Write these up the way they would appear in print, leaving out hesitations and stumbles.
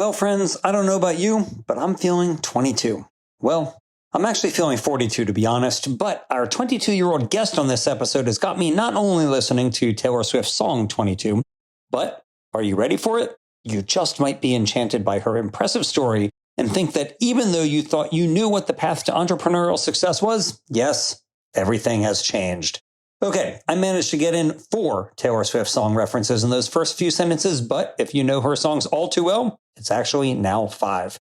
Well, friends, I don't know about you, but I'm feeling 22. Well, I'm actually feeling 42 to be honest, but our 22-year-old guest on this episode has got me not only listening to Taylor Swift's song 22, but are you ready for it? You just might be enchanted by her impressive story and think that even though you thought you knew what the path to entrepreneurial success was, yes, everything has changed. Okay, I managed to get in 4 Taylor Swift song references in those first few sentences, but if you know her songs all too well, it's actually now 5.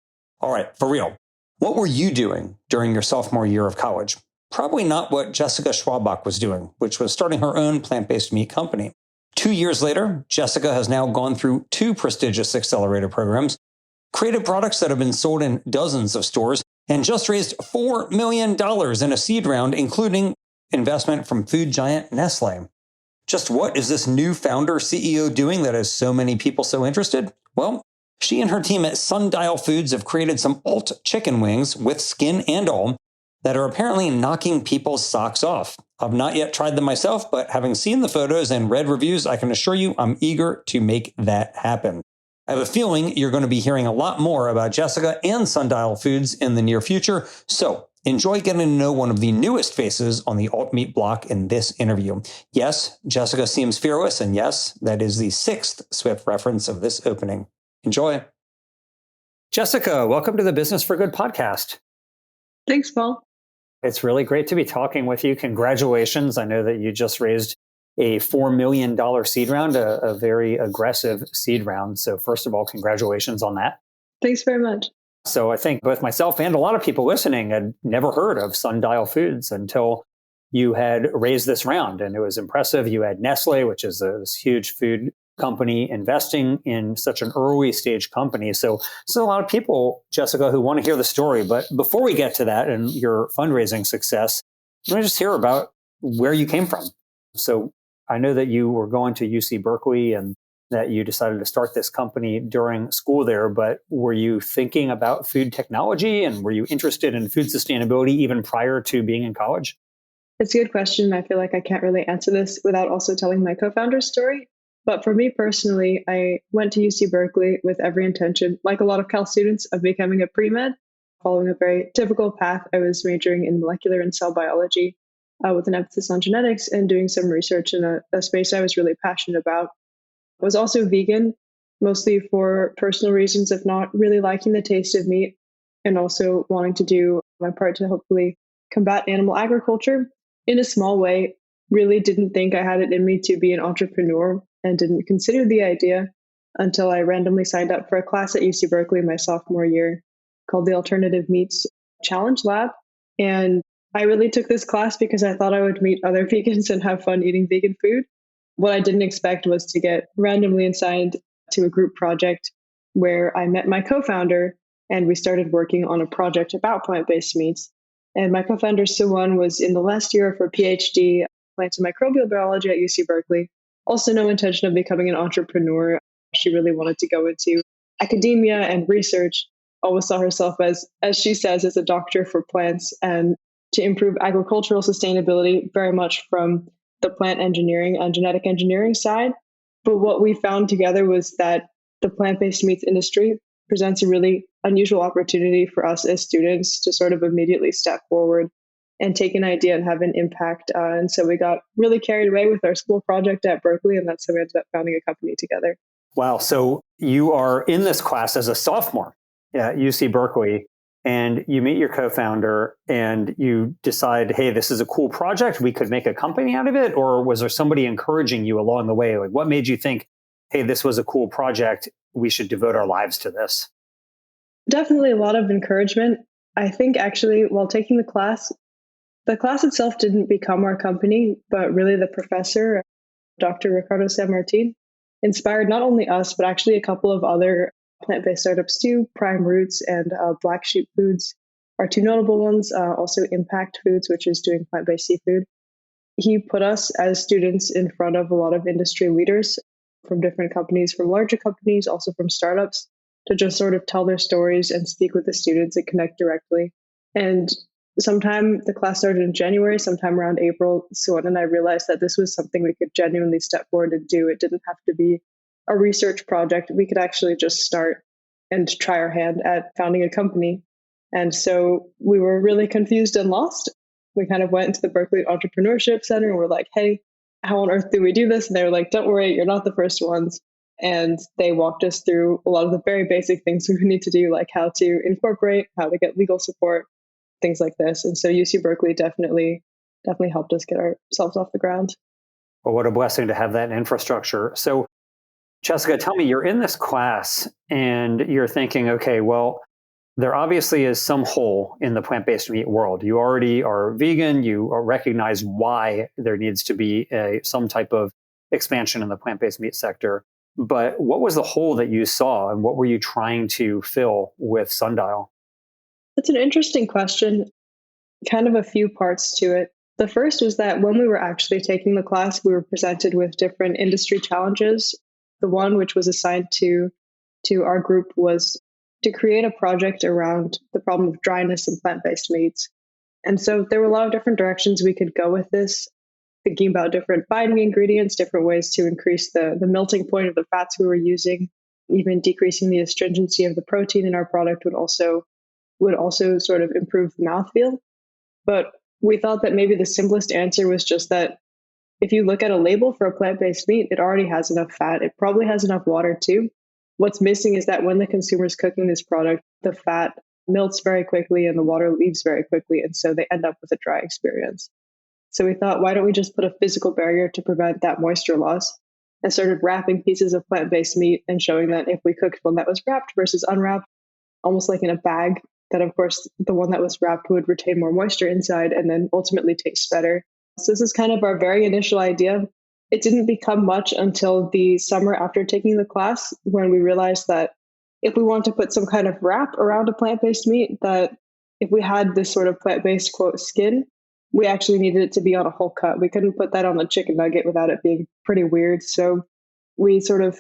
All right, for real. What were you doing during your sophomore year of college? Probably not what Jessica Schwabach was doing, which was starting her own plant-based meat company. 2 years later, Jessica has now gone through 2 prestigious Accelerator programs, created products that have been sold in dozens of stores, and just raised $4 million in a seed round, including investment from food giant Nestle. Just what is this new founder CEO doing that has so many people so interested? Well, she and her team at Sundial Foods have created some alt chicken wings with skin and all that are apparently knocking people's socks off. I've not yet tried them myself, but having seen the photos and read reviews, I can assure you I'm eager to make that happen. I have a feeling you're going to be hearing a lot more about Jessica and Sundial Foods in the near future, so enjoy getting to know one of the newest faces on the alt meat block in this interview. Yes, Jessica seems fearless, and yes, that is the 6th Swift reference of this opening. Enjoy. Jessica, welcome to the Business for Good podcast. Thanks, Paul. It's really great to be talking with you. Congratulations. I know that you just raised a $4 million seed round, a very aggressive seed round. So first of all, congratulations on that. Thanks very much. So I think both myself and a lot of people listening had never heard of Sundial Foods until you had raised this round. And it was impressive. You had Nestle, which is this huge food company, investing in such an early stage company. So a lot of people, Jessica, who want to hear the story. But before we get to that and your fundraising success, let me just hear about where you came from. So I know that you were going to UC Berkeley and that you decided to start this company during school there, but were you thinking about food technology and were you interested in food sustainability even prior to being in college? It's a good question. I feel like I can't really answer this without also telling my co-founder's story. But for me personally, I went to UC Berkeley with every intention, like a lot of Cal students, of becoming a pre-med. Following a very typical path, I was majoring in molecular and cell biology with an emphasis on genetics and doing some research in a space I was really passionate about. I was also vegan, mostly for personal reasons of not really liking the taste of meat and also wanting to do my part to hopefully combat animal agriculture in a small way. Really didn't think I had it in me to be an entrepreneur and didn't consider the idea until I randomly signed up for a class at UC Berkeley my sophomore year called the Alternative Meats Challenge Lab. And I really took this class because I thought I would meet other vegans and have fun eating vegan food. What I didn't expect was to get randomly assigned to a group project where I met my co-founder and we started working on a project about plant-based meats. And my co-founder, Suwon, was in the last year of her PhD, plants and microbial biology at UC Berkeley. Also no intention of becoming an entrepreneur. She really wanted to go into academia and research, always saw herself as she says, as a doctor for plants and to improve agricultural sustainability very much from the plant engineering and genetic engineering side. But what we found together was that the plant-based meats industry presents a really unusual opportunity for us as students to sort of immediately step forward and take an idea and have an impact. And so we got really carried away with our school project at Berkeley, and that's how we ended up founding a company together. Wow. So you are in this class as a sophomore at UC Berkeley, and you meet your co-founder and you decide, hey, this is a cool project. We could make a company out of it. Or was there somebody encouraging you along the way? Like, what made you think, hey, this was a cool project. We should devote our lives to this? Definitely a lot of encouragement. I think actually while taking the class itself didn't become our company, but really the professor, Dr. Ricardo San Martin, inspired not only us, but actually a couple of other plant-based startups too. Prime Roots and Black Sheep Foods are 2 notable ones. Also Impact Foods, which is doing plant-based seafood. He put us as students in front of a lot of industry leaders from different companies, from larger companies, also from startups, to just sort of tell their stories and speak with the students and connect directly. And sometime the class started in January, sometime around April, Suwon and I realized that this was something we could genuinely step forward and do. It didn't have to be a research project. We could actually just start and try our hand at founding a company. And so we were really confused and lost. We kind of went into the Berkeley Entrepreneurship Center and we're like, hey, how on earth do we do this? And they were like, don't worry, you're not the first ones. And they walked us through a lot of the very basic things we need to do, like how to incorporate, how to get legal support, things like this. And so UC Berkeley definitely helped us get ourselves off the ground. Well, what a blessing to have that infrastructure. So, Jessica, tell me, you're in this class and you're thinking, okay, well, there obviously is some hole in the plant-based meat world. You already are vegan. You recognize why there needs to be some type of expansion in the plant-based meat sector. But what was the hole that you saw and what were you trying to fill with Sundial? That's an interesting question. Kind of a few parts to it. The first was that when we were actually taking the class, we were presented with different industry challenges. The one which was assigned to our group was to create a project around the problem of dryness in plant-based meats. And so there were a lot of different directions we could go with this, thinking about different binding ingredients, different ways to increase the melting point of the fats we were using, even decreasing the astringency of the protein in our product would also sort of improve the mouthfeel. But we thought that maybe the simplest answer was just that if you look at a label for a plant-based meat, it already has enough fat. It probably has enough water too. What's missing is that when the consumer is cooking this product, the fat melts very quickly and the water leaves very quickly. And so they end up with a dry experience. So we thought, why don't we just put a physical barrier to prevent that moisture loss, and started wrapping pieces of plant-based meat and showing that if we cooked one that was wrapped versus unwrapped, almost like in a bag, that of course the one that was wrapped would retain more moisture inside and then ultimately taste better. So this is kind of our very initial idea. It didn't become much until the summer after taking the class, when we realized that if we want to put some kind of wrap around a plant-based meat, that if we had this sort of plant-based quote skin, we actually needed it to be on a whole cut. We couldn't put that on the chicken nugget without it being pretty weird. So we sort of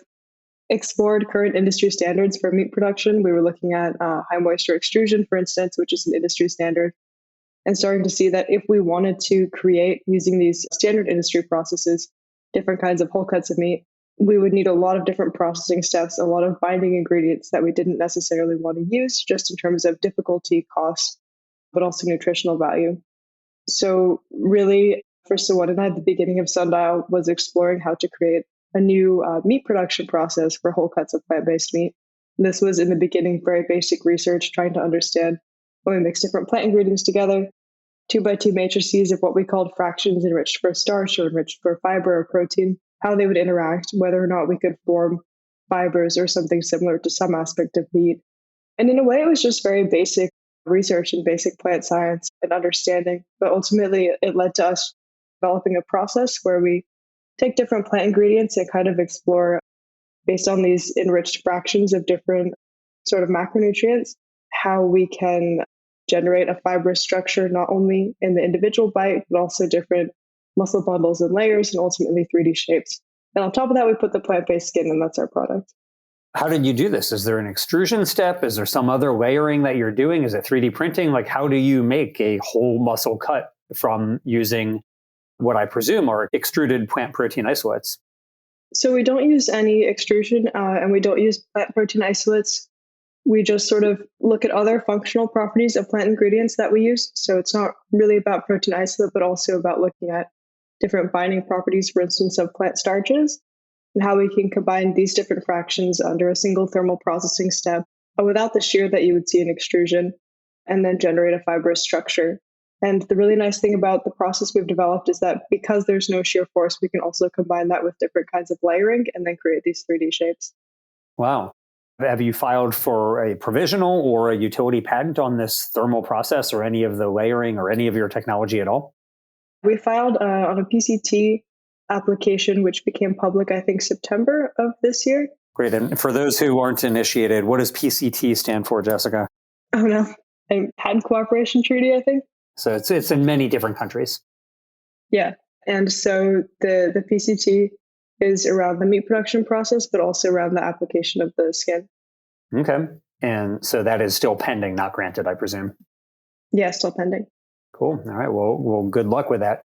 explored current industry standards for meat production. We were looking at high moisture extrusion, for instance, which is an industry standard, and starting to see that if we wanted to create, using these standard industry processes, different kinds of whole cuts of meat, we would need a lot of different processing steps, a lot of binding ingredients that we didn't necessarily want to use, just in terms of difficulty, cost, but also nutritional value. So really, for Sawad and I, the beginning of Sundial was exploring how to create a new meat production process for whole cuts of plant-based meat. And this was in the beginning very basic research, trying to understand when we mix different plant ingredients together, 2x2 matrices of what we called fractions enriched for starch or enriched for fiber or protein, how they would interact, whether or not we could form fibers or something similar to some aspect of meat. And in a way, it was just very basic research and basic plant science and understanding. But ultimately, it led to us developing a process where we take different plant ingredients and kind of explore, based on these enriched fractions of different sort of macronutrients, how we can generate a fibrous structure, not only in the individual bite, but also different muscle bundles and layers, and ultimately 3D shapes. And on top of that, we put the plant-based skin, and that's our product. How did you do this? Is there an extrusion step? Is there some other layering that you're doing? Is it 3D printing? Like, how do you make a whole muscle cut from using what I presume are extruded plant protein isolates? So we don't use any extrusion and we don't use plant protein isolates. We just sort of look at other functional properties of plant ingredients that we use. So it's not really about protein isolate, but also about looking at different binding properties, for instance, of plant starches, and how we can combine these different fractions under a single thermal processing step without the shear that you would see in extrusion, and then generate a fibrous structure. And the really nice thing about the process we've developed is that because there's no shear force, we can also combine that with different kinds of layering and then create these 3D shapes. Wow. Have you filed for a provisional or a utility patent on this thermal process or any of the layering or any of your technology at all? We filed on a PCT application, which became public, I think, September of this year. Great. And for those who aren't initiated, what does PCT stand for, Jessica? Oh, no. A patent cooperation treaty, I think. So it's in many different countries. Yeah. And so the PCT is around the meat production process, but also around the application of the skin. Okay. And so that is still pending, not granted, I presume. Yeah, still pending. Cool. All right. Well, good luck with that.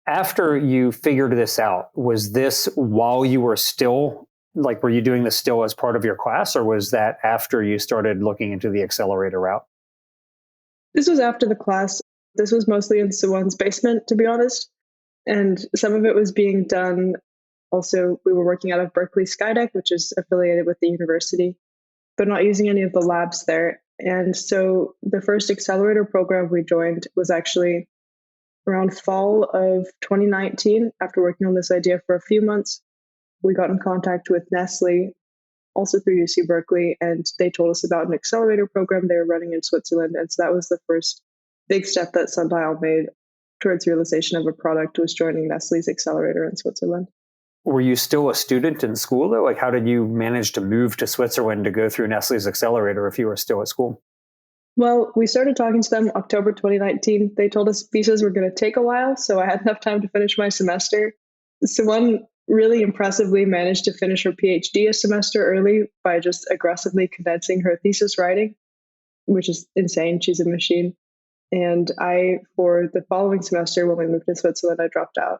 After you figured this out, was this while you were still Like, were you doing this still as part of your class, or was that after you started looking into the accelerator route? This was after the class. This was mostly in Suwon's basement, to be honest. And some of it was being done. Also, we were working out of Berkeley Skydeck, which is affiliated with the university, but not using any of the labs there. And so the first accelerator program we joined was actually around fall of 2019. After working on this idea for a few months, we got in contact with Nestle, also through UC Berkeley, and they told us about an accelerator program they were running in Switzerland. And so that was the first big step that Sundial made towards realization of a product, was joining Nestle's accelerator in Switzerland. Were you still a student in school, though? Like, how did you manage to move to Switzerland to go through Nestle's accelerator if you were still at school? Well, we started talking to them October 2019. They told us visas were going to take a while, so I had enough time to finish my semester. Someone really impressively managed to finish her PhD a semester early by just aggressively condensing her thesis writing, which is insane. She's a machine. And for the following semester, when we moved to Switzerland, I dropped out.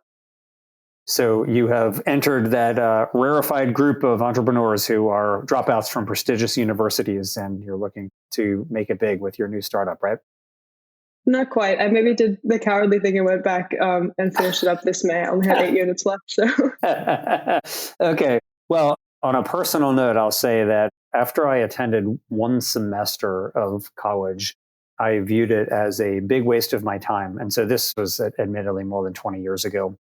So you have entered that rarefied group of entrepreneurs who are dropouts from prestigious universities, and you're looking to make it big with your new startup, right? Not quite. I maybe did the cowardly thing and went back and finished it up this May. I only had 8 units left. So Okay. Well, on a personal note, I'll say that after I attended one semester of college, I viewed it as a big waste of my time. And so this was admittedly more than 20 years ago.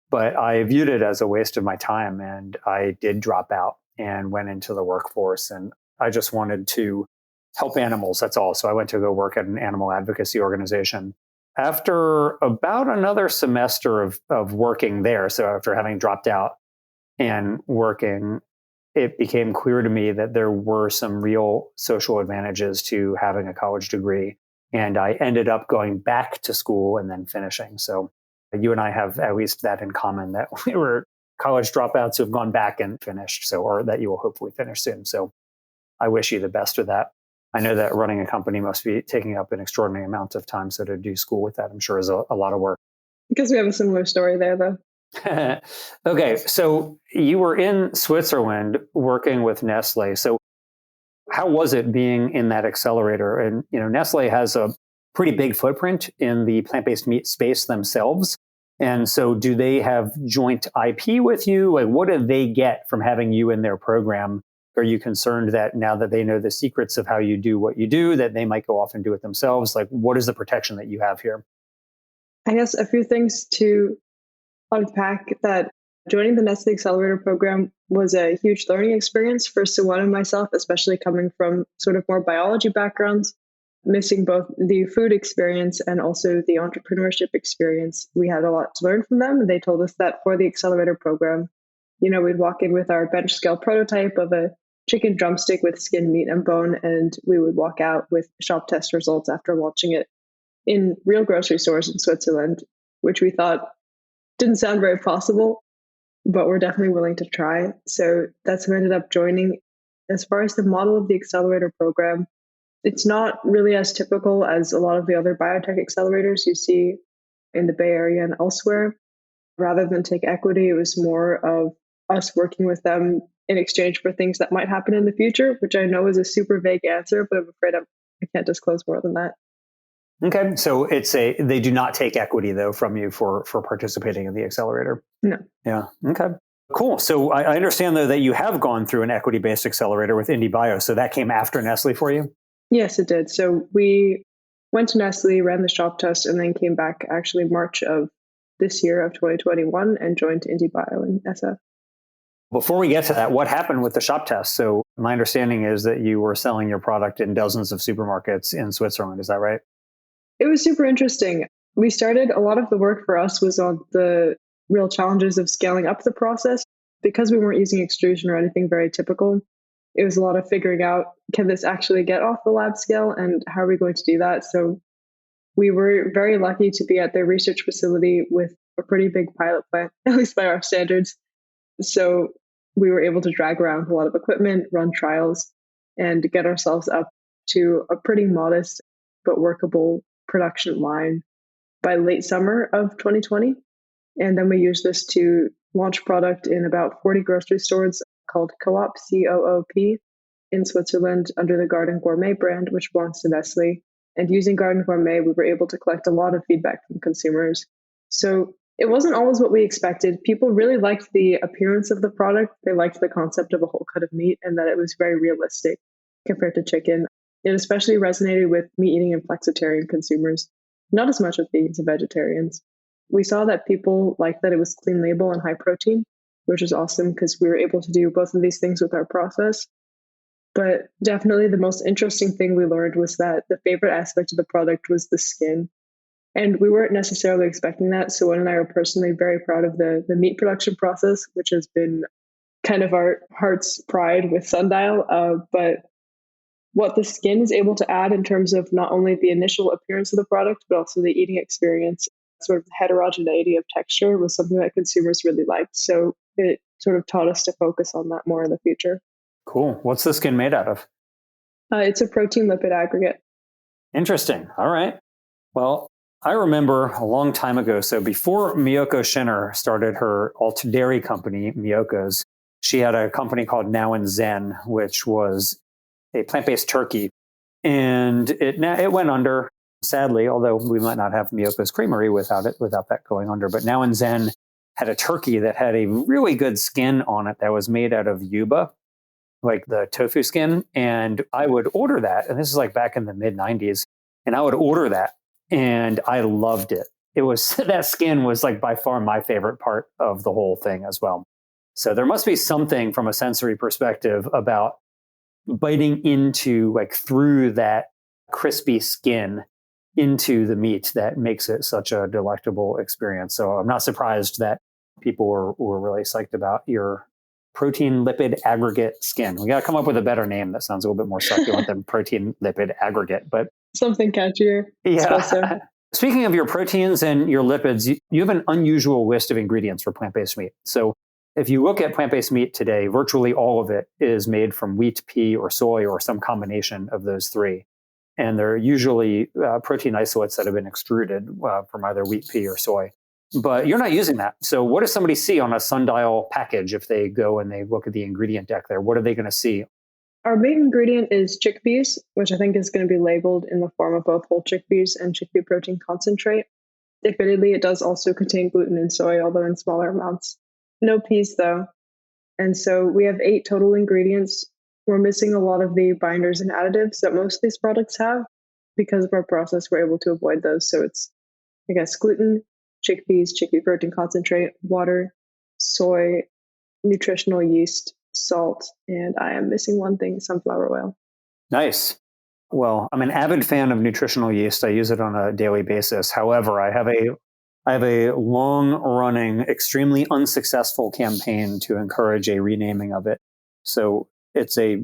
But I viewed it as a waste of my time, and I did drop out and went into the workforce. And I just wanted to help animals. That's all. So I went to go work at an animal advocacy organization. After about another semester of working there, so after having dropped out and working, it became clear to me that there were some real social advantages to having a college degree. And I ended up going back to school and then finishing. So you and I have at least that in common, that we were college dropouts who have gone back and finished, or that you will hopefully finish soon. So I wish you the best with that. I know that running a company must be taking up an extraordinary amount of time. So to do school with that, I'm sure, is a lot of work. because we have a similar story there, though. Okay, so you were in Switzerland working with Nestle. So how was it being in that accelerator? And Nestle has a pretty big footprint in the plant-based meat space themselves. And so do they have joint IP with you? Like, what do they get from having you in their program? Are you concerned that now that they know the secrets of how you do what you do, that they might go off and do it themselves? Like, what is the protection that you have here? I guess a few things to unpack. That joining the Nestle Accelerator program was a huge learning experience for Suwon and myself, especially coming from sort of more biology backgrounds, missing both the food experience and also the entrepreneurship experience. We had a lot to learn from them. They told us that for the Accelerator program, we'd walk in with our bench scale prototype of a chicken drumstick with skin, meat, and bone, and we would walk out with shop test results after launching it in real grocery stores in Switzerland, which we thought didn't sound very possible, but we're definitely willing to try. So that's who ended up joining. As far as the model of the accelerator program, it's not really as typical as a lot of the other biotech accelerators you see in the Bay Area and elsewhere. Rather than take equity, it was more of us working with them in exchange for things that might happen in the future, which I know is a super vague answer, but I'm afraid I can't disclose more than that. Okay, so they do not take equity though from you for participating in the accelerator. No. Yeah. Okay. Cool. So I understand though that you have gone through an equity-based accelerator with IndieBio. So that came after Nestle for you? Yes, it did. So we went to Nestle, ran the shop test, and then came back actually March of this year of 2021 and joined IndieBio in SF. Before we get to that, what happened with the shop test? So my understanding is that you were selling your product in dozens of supermarkets in Switzerland. Is that right? It was super interesting. We started, a lot of the work for us was on the real challenges of scaling up the process. Because we weren't using extrusion or anything very typical, it was a lot of figuring out, can this actually get off the lab scale and how are we going to do that? So we were very lucky to be at their research facility with a pretty big pilot plant, at least by our standards. So we were able to drag around a lot of equipment, run trials, and get ourselves up to a pretty modest but workable production line by late summer of 2020. And then we used this to launch product in about 40 grocery stores called Co-op, COOP, in Switzerland under the Garden Gourmet brand, which belongs to Nestle. And using Garden Gourmet, we were able to collect a lot of feedback from consumers. So it wasn't always what we expected. People really liked the appearance of the product. They liked the concept of a whole cut of meat and that it was very realistic compared to chicken. It especially resonated with meat eating and flexitarian consumers, not as much with vegans and vegetarians. We saw that people liked that it was clean label and high protein, which is awesome because we were able to do both of these things with our process. But definitely the most interesting thing we learned was that the favorite aspect of the product was the skin. And we weren't necessarily expecting that. So Owen and I are personally very proud of the meat production process, which has been kind of our heart's pride with Sundial. But what the skin is able to add in terms of not only the initial appearance of the product, but also the eating experience, sort of the heterogeneity of texture was something that consumers really liked. So it sort of taught us to focus on that more in the future. Cool. What's the skin made out of? It's a protein lipid aggregate. Interesting. All right. Well, I remember a long time ago, so before Miyoko Schinner started her alt dairy company, Miyoko's, she had a company called Now and Zen, which was a plant-based turkey. And it went under, sadly, although we might not have Miyoko's Creamery without that going under. But Now and Zen had a turkey that had a really good skin on it that was made out of yuba, like the tofu skin. And I would order that. And this is like back in the mid 90s. And I would order that. And I loved it. It was that skin was like by far my favorite part of the whole thing as well. So there must be something from a sensory perspective about biting into like through that crispy skin into the meat that makes it such a delectable experience. So I'm not surprised that people were really psyched about your protein lipid aggregate skin. We got to come up with a better name that sounds a little bit more succulent than protein lipid aggregate, but something catchier. Yeah. Speaking of your proteins and your lipids, you have an unusual list of ingredients for plant-based meat. So if you look at plant-based meat today, virtually all of it is made from wheat, pea, or soy, or some combination of those three. And they're usually protein isolates that have been extruded from either wheat, pea, or soy. But you're not using that. So what does somebody see on a Sundial package if they go and they look at the ingredient deck there? What are they going to see? Our main ingredient is chickpeas, which I think is going to be labeled in the form of both whole chickpeas and chickpea protein concentrate. Admittedly, it does also contain gluten and soy, although in smaller amounts. No peas, though. And so we have 8 total ingredients. We're missing a lot of the binders and additives that most of these products have. Because of our process, we're able to avoid those. So it's, I guess, gluten, chickpeas, chickpea protein concentrate, water, soy, nutritional yeast, salt, and I am missing one thing, sunflower oil. Nice. Well, I'm an avid fan of nutritional yeast. I use it on a daily basis. However, I have a long-running, extremely unsuccessful campaign to encourage a renaming of it. So it's a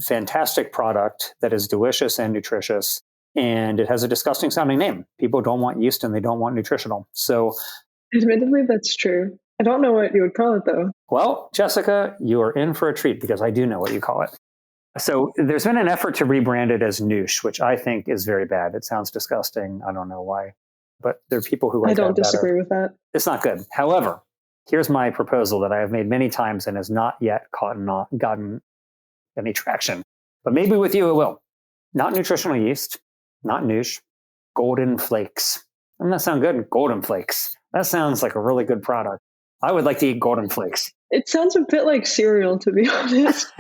fantastic product that is delicious and nutritious, and it has a disgusting sounding name. People don't want yeast and they don't want nutritional. So admittedly, that's true. I don't know what you would call it, though. Well, Jessica, you are in for a treat because I do know what you call it. So there's been an effort to rebrand it as Noosh, which I think is very bad. It sounds disgusting. I don't know why, but there are people who like I don't that disagree better. with that. It's not good. However, here's my proposal that I have made many times and has not yet gotten any traction. But maybe with you it will. Not nutritional yeast, not Noosh, golden flakes. Doesn't that sound good? Golden flakes. That sounds like a really good product. I would like to eat golden flakes. It sounds a bit like cereal, to be honest.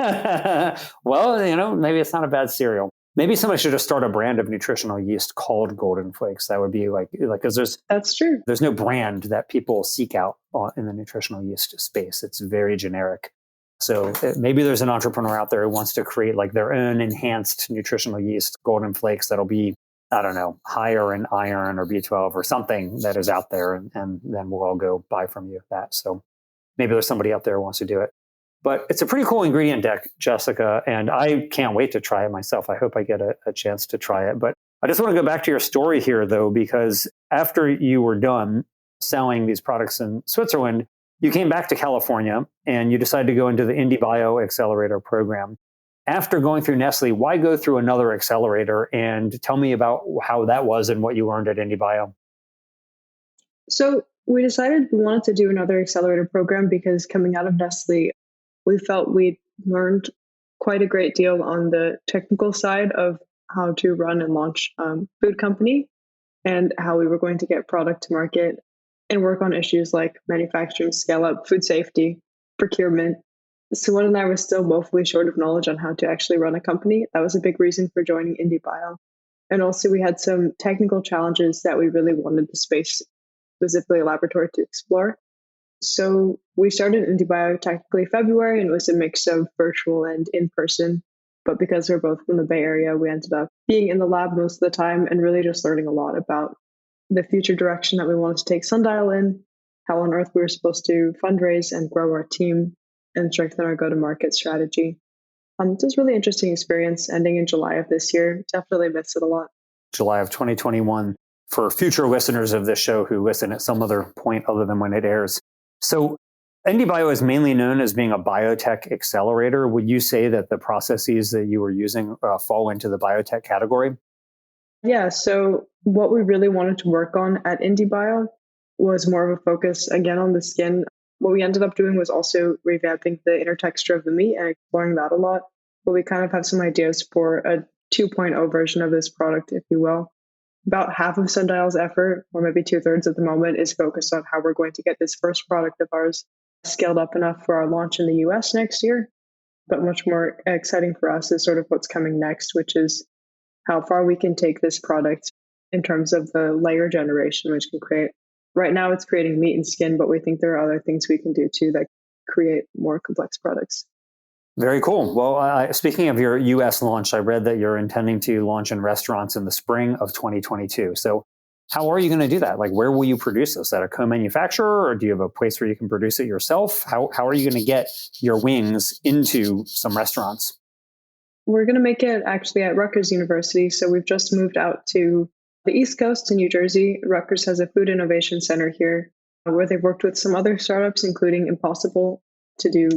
Well, maybe it's not a bad cereal. Maybe somebody should just start a brand of nutritional yeast called Golden Flakes. That would be because that's true. There's no brand that people seek out in the nutritional yeast space. It's very generic. So maybe there's an entrepreneur out there who wants to create like their own enhanced nutritional yeast, Golden Flakes, that'll be, I don't know, higher in iron or B12 or something that is out there. And then we'll all go buy from you that. So maybe there's somebody out there who wants to do it. But it's a pretty cool ingredient deck, Jessica, and I can't wait to try it myself. I hope I get a chance to try it. But I just want to go back to your story here, though, because after you were done selling these products in Switzerland, you came back to California and you decided to go into the IndieBio Accelerator program. After going through Nestle, why go through another accelerator? And tell me about how that was and what you learned at IndieBio. So we decided we wanted to do another accelerator program because coming out of Nestle, we felt we'd learned quite a great deal on the technical side of how to run and launch food company and how we were going to get product to market and work on issues like manufacturing, scale up, food safety, procurement. Suwon and I were still woefully short of knowledge on how to actually run a company. That was a big reason for joining IndieBio. And also, we had some technical challenges that we really wanted the space, specifically a laboratory, to explore. So we started IndieBio technically February, and it was a mix of virtual and in person. But because we're both from the Bay Area, we ended up being in the lab most of the time and really just learning a lot about the future direction that we wanted to take Sundial in, how on earth we were supposed to fundraise and grow our team and strengthen our go-to-market strategy. It was a really interesting experience ending in July of this year. Definitely miss it a lot. July of 2021 for future listeners of this show who listen at some other point other than when it airs. So IndieBio is mainly known as being a biotech accelerator. Would you say that the processes that you were using fall into the biotech category? Yeah, so what we really wanted to work on at IndieBio was more of a focus, again, on the skin. What we ended up doing was also revamping the inner texture of the meat and exploring that a lot. But we kind of have some ideas for a 2.0 version of this product, if you will. About half of Sundial's effort, or maybe 2/3 at the moment, is focused on how we're going to get this first product of ours scaled up enough for our launch in the US next year. But much more exciting for us is sort of what's coming next, which is how far we can take this product in terms of the layer generation, which can create. Right now, it's creating meat and skin, but we think there are other things we can do too that create more complex products. Very cool. Well, speaking of your US launch, I read that you're intending to launch in restaurants in the spring of 2022. So how are you going to do that? Like, where will you produce this? At a co-manufacturer, or do you have a place where you can produce it yourself? How are you going to get your wings into some restaurants? We're going to make it actually at Rutgers University. So we've just moved out to the East Coast to New Jersey. Rutgers has a food innovation center here where they've worked with some other startups, including Impossible, to do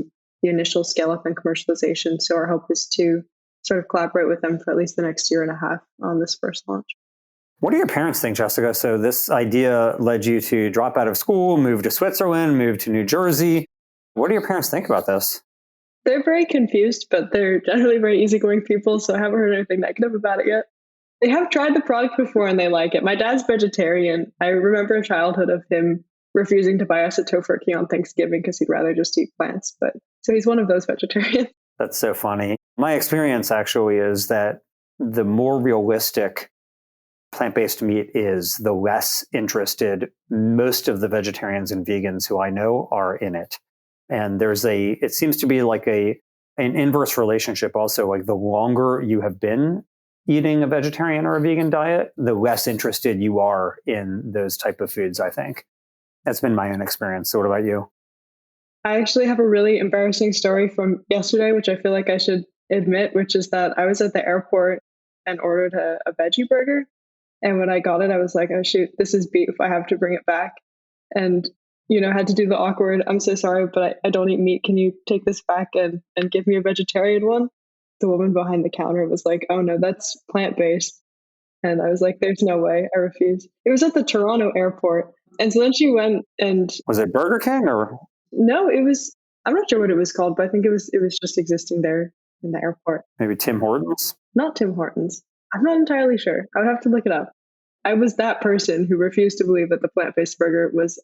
the initial scale up and commercialization. So our hope is to sort of collaborate with them for at least the next year and a half on this first launch. What do your parents think, Jessica? So this idea led you to drop out of school, move to Switzerland, move to New Jersey. What do your parents think about this? They're very confused, but they're generally very easygoing people, so I haven't heard anything negative about it yet. They have tried the product before and they like it. My dad's vegetarian. I remember a childhood of him refusing to buy us a tofurkey on Thanksgiving because he'd rather just eat plants. But so he's one of those vegetarians. That's so funny. My experience actually is that the more realistic plant-based meat is, the less interested most of the vegetarians and vegans who I know are in it. And it seems to be like an inverse relationship also. Like, the longer you have been eating a vegetarian or a vegan diet, the less interested you are in those type of foods, I think. That's been my own experience. So what about you? I actually have a really embarrassing story from yesterday, which I feel like I should admit, which is that I was at the airport and ordered a veggie burger. And when I got it, I was like, oh, shoot, this is beef. I have to bring it back. And, had to do the awkward, I'm so sorry, but I don't eat meat. Can you take this back and give me a vegetarian one? The woman behind the counter was like, oh, no, that's plant-based. And I was like, there's no way. I refuse. It was at the Toronto airport. And so then she went and... Was it Burger King or... No, it was... I'm not sure what it was called, but I think it was just existing there in the airport. Maybe Tim Hortons? Not Tim Hortons. I'm not entirely sure. I would have to look it up. I was that person who refused to believe that the plant-based burger was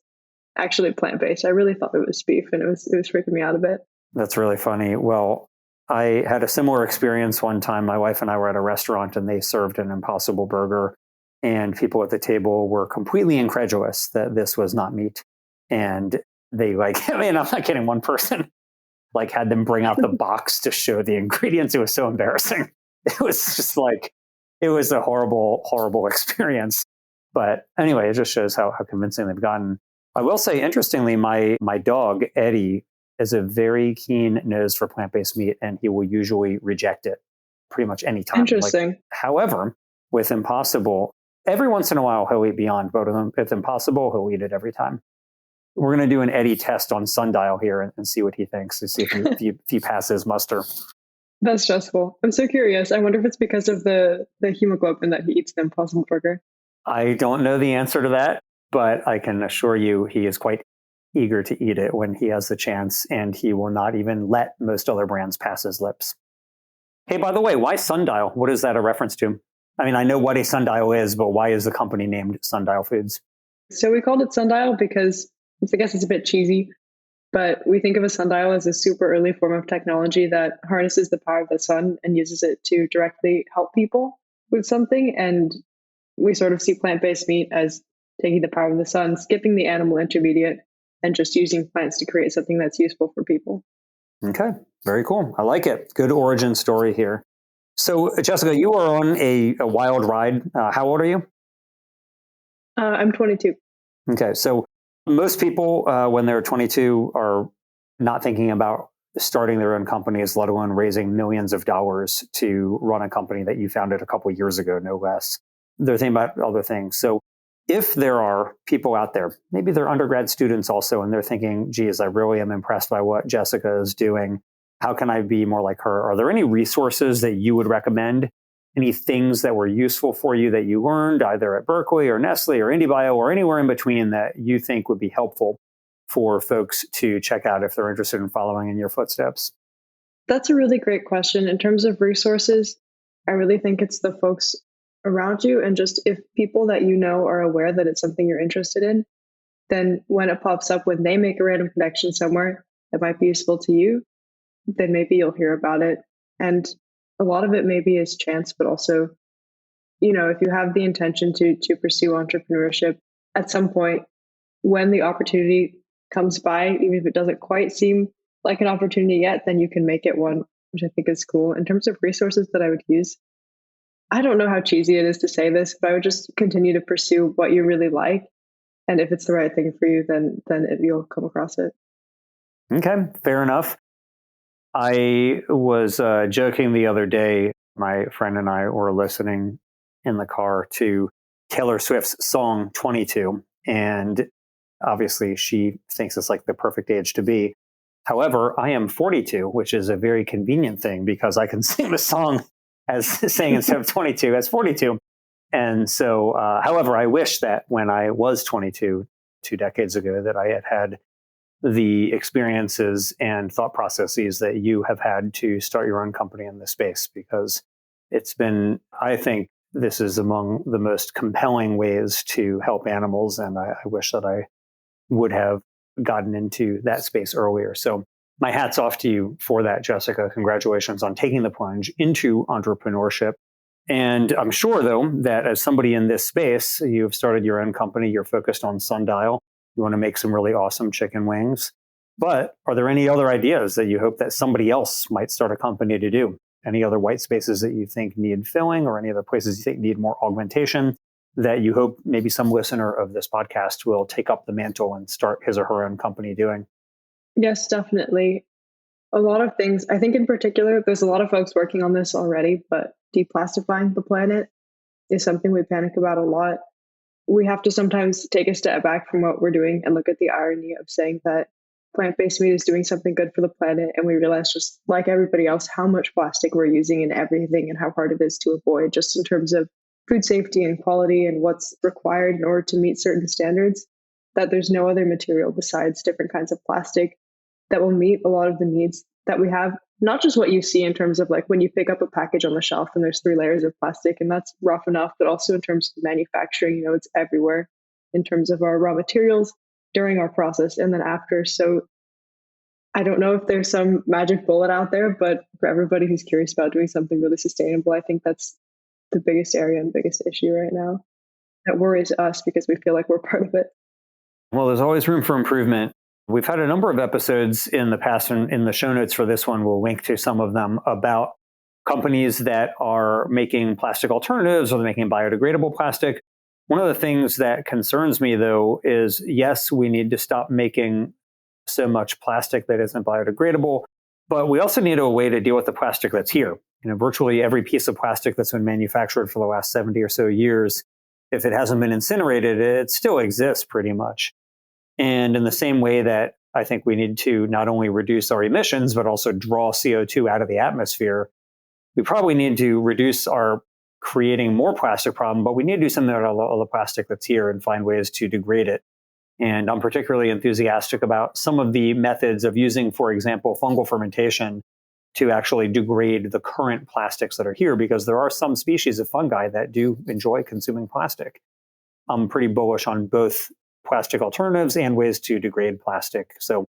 actually plant-based. I really thought it was beef, and it was freaking me out a bit. That's really funny. Well, I had a similar experience one time. My wife and I were at a restaurant and they served an Impossible burger, and people at the table were completely incredulous that this was not meat. And they I'm not kidding, one person had them bring out the box to show the ingredients. It was so embarrassing. It was just it was a horrible, horrible experience. But anyway, it just shows how convincing they've gotten. I will say, interestingly, my dog, Eddie, has a very keen nose for plant-based meat, and he will usually reject it pretty much any time. Interesting. However, with Impossible, every once in a while he'll eat Beyond, but with Impossible, he'll eat it every time. We're going to do an Eddie test on Sundial here and see what he thinks, to see if he passes muster. That's stressful. I'm so curious. I wonder if it's because of the hemoglobin that he eats the Impossible burger. I don't know the answer to that, but I can assure you he is quite eager to eat it when he has the chance, and he will not even let most other brands pass his lips. Hey, by the way, why Sundial? What is that a reference to? I mean, I know what a sundial is, but why is the company named Sundial Foods? So we called it Sundial because I guess it's a bit cheesy, but we think of a sundial as a super early form of technology that harnesses the power of the sun and uses it to directly help people with something. And we sort of see plant-based meat as taking the power of the sun, skipping the animal intermediate, and just using plants to create something that's useful for people. Okay, very cool. I like it. Good origin story here. So, Jessica, you are on a wild ride. How old are you? I'm 22. Okay, so most people, when they're 22, are not thinking about starting their own companies, let alone raising millions of dollars to run a company that you founded a couple of years ago, no less. They're thinking about other things. So, if there are people out there, maybe they're undergrad students also, and they're thinking, geez, I really am impressed by what Jessica is doing. How can I be more like her? Are there any resources that you would recommend? Any things that were useful for you that you learned either at Berkeley or Nestle or IndieBio or anywhere in between that you think would be helpful for folks to check out if they're interested in following in your footsteps? That's a really great question. In terms of resources, I really think it's the folks around you. And just if people that you know are aware that it's something you're interested in, then when it pops up, when they make a random connection somewhere that might be useful to you, then maybe you'll hear about it. And a lot of it maybe is chance, but also, if you have the intention to pursue entrepreneurship at some point, when the opportunity comes by, even if it doesn't quite seem like an opportunity yet, then you can make it one, which I think is cool. In terms of resources that I would use, I don't know how cheesy it is to say this, but I would just continue to pursue what you really like. And if it's the right thing for you, then you'll come across it. Okay, fair enough. I was joking the other day. My friend and I were listening in the car to Taylor Swift's song 22. And obviously, she thinks it's like the perfect age to be. However, I am 42, which is a very convenient thing because I can sing the song as saying instead of 22 as 42. And so, however, I wish that when I was 22, 2 decades ago, that I had had the experiences and thought processes that you have had to start your own company in this space, because it's been, I think, this is among the most compelling ways to help animals. And I wish that I would have gotten into that space earlier. So my hat's off to you for that, Jessica. Congratulations on taking the plunge into entrepreneurship. And I'm sure, though, that as somebody in this space, you've started your own company, you're focused on Sundial, you want to make some really awesome chicken wings. But are there any other ideas that you hope that somebody else might start a company to do? Any other white spaces that you think need filling, or any other places you think need more augmentation that you hope maybe some listener of this podcast will take up the mantle and start his or her own company doing? Yes, definitely. A lot of things. I think in particular, there's a lot of folks working on this already, but deplastifying the planet is something we panic about a lot. We have to sometimes take a step back from what we're doing and look at the irony of saying that plant-based meat is doing something good for the planet. And we realize, just like everybody else, how much plastic we're using in everything and how hard it is to avoid, just in terms of food safety and quality and what's required in order to meet certain standards, that there's no other material besides different kinds of plastic that will meet a lot of the needs that we have. Not just what you see in terms of like when you pick up a package on the shelf and there's 3 layers of plastic and that's rough enough, but also in terms of manufacturing, it's everywhere in terms of our raw materials during our process and then after. So I don't know if there's some magic bullet out there, but for everybody who's curious about doing something really sustainable, I think that's the biggest area and biggest issue right now that worries us because we feel like we're part of it. Well, there's always room for improvement. We've had a number of episodes in the past, and in the show notes for this one, we'll link to some of them about companies that are making plastic alternatives or they're making biodegradable plastic. One of the things that concerns me, though, is yes, we need to stop making so much plastic that isn't biodegradable, but we also need a way to deal with the plastic that's here. Virtually every piece of plastic that's been manufactured for the last 70 or so years, if it hasn't been incinerated, it still exists pretty much. And in the same way that I think we need to not only reduce our emissions, but also draw CO2 out of the atmosphere, we probably need to reduce our creating more plastic problem, but we need to do something about all the plastic that's here and find ways to degrade it And I'm particularly enthusiastic about some of the methods of using, for example, fungal fermentation to actually degrade the current plastics that are here, because there are some species of fungi that do enjoy consuming plastic. I'm pretty bullish on both plastic alternatives and ways to degrade plastic. So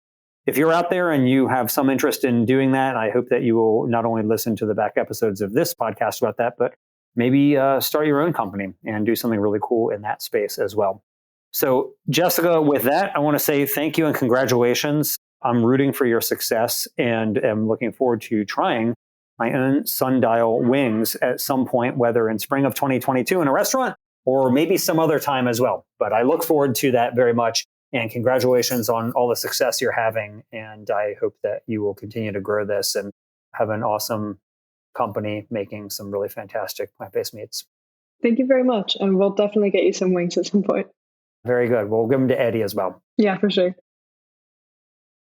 if you're out there and you have some interest in doing that, I hope that you will not only listen to the back episodes of this podcast about that, but maybe start your own company and do something really cool in that space as well. So, Jessica, with that, I want to say thank you and congratulations. I'm rooting for your success and am looking forward to trying my own Sundial wings at some point, whether in spring of 2022 in a restaurant or maybe some other time as well. But I look forward to that very much. And congratulations on all the success you're having. And I hope that you will continue to grow this and have an awesome company making some really fantastic plant-based meats. Thank you very much. And we'll definitely get you some wings at some point. Very good. We'll give them to Eddie as well. Yeah, for sure.